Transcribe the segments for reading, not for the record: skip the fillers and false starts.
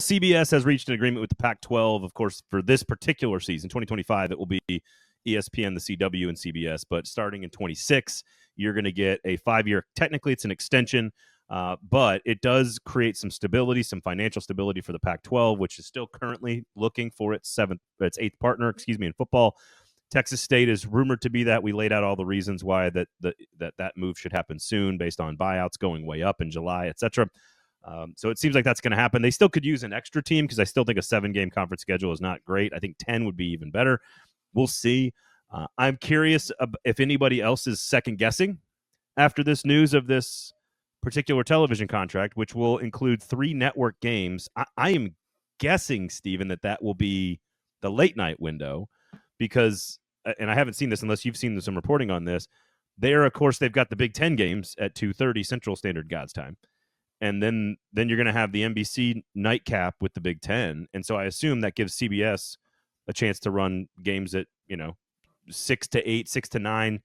CBS has reached an agreement with the Pac-12, of course, for this particular season, 2025. It will be ESPN, the CW, and CBS. But starting in 26, you're going to get a 5-year. Technically, it's an extension, but it does create some stability, some financial stability for the Pac-12, which is still currently looking for its eighth partner, in football. Texas State is rumored to be that. We laid out all the reasons why that move should happen soon, based on buyouts going way up in July, etc. So it seems like that's going to happen. They still could use an extra team, because I still think a 7-game conference schedule is not great. I think 10 would be even better. We'll see. I'm curious if anybody else is second-guessing after this news of this particular television contract, which will include 3 network games. I am guessing, Steven, that will be the late-night window, because, and I haven't seen this unless you've seen some reporting on this, of course, they've got the Big Ten games at 2:30 Central Standard God's Time. And then you're going to have the NBC nightcap with the Big Ten. And so I assume that gives CBS a chance to run games at, 6 to 8, 6 to 9,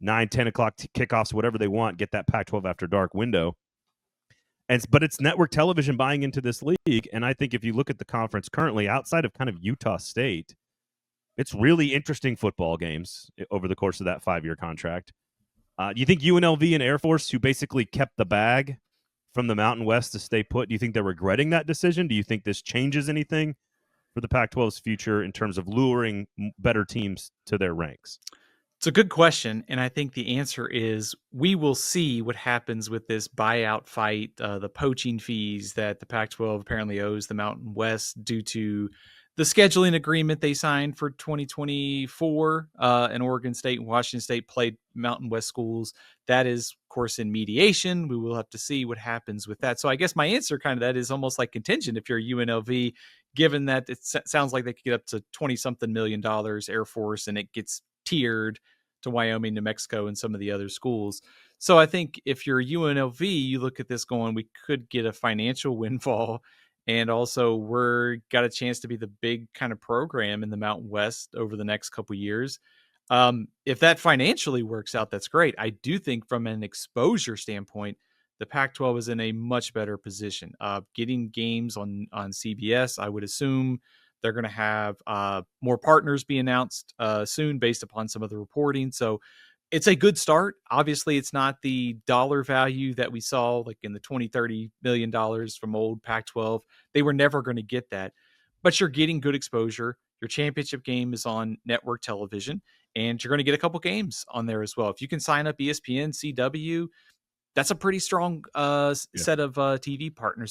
9, 10 o'clock kickoffs, whatever they want, get that Pac-12 after dark window. But it's network television buying into this league. And I think if you look at the conference currently, outside of kind of Utah State, it's really interesting football games over the course of that 5-year contract. Do you think UNLV and Air Force, who basically kept the bag from the Mountain West to stay put, do you think they're regretting that decision? Do you think this changes anything for the Pac-12's future in terms of luring better teams to their ranks? It's a good question, and I think the answer is we will see what happens with this buyout fight, the poaching fees that the Pac-12 apparently owes the Mountain West due to the scheduling agreement they signed for 2024, and Oregon State and Washington State played Mountain West schools. That is, of course, in mediation. We will have to see what happens with that. So I guess my answer kind of that is almost like contingent if you're UNLV, given that it sounds like they could get up to $20-something million Air Force, and it gets tiered to Wyoming, New Mexico, and some of the other schools. So I think if you're UNLV, you look at this going, we could get a financial windfall. And also, we're got a chance to be the big kind of program in the Mountain West over the next couple of years. If that financially works out, that's great. I do think from an exposure standpoint, the Pac-12 is in a much better position. Getting games on CBS, I would assume they're going to have more partners be announced soon based upon some of the reporting. So it's a good start. Obviously, it's not the dollar value that we saw like in the $20-30 million from old Pac-12. They were never going to get that. But you're getting good exposure. Your championship game is on network television, and you're going to get a couple games on there as well. If you can sign up ESPN, CW, that's a pretty strong set of TV partners.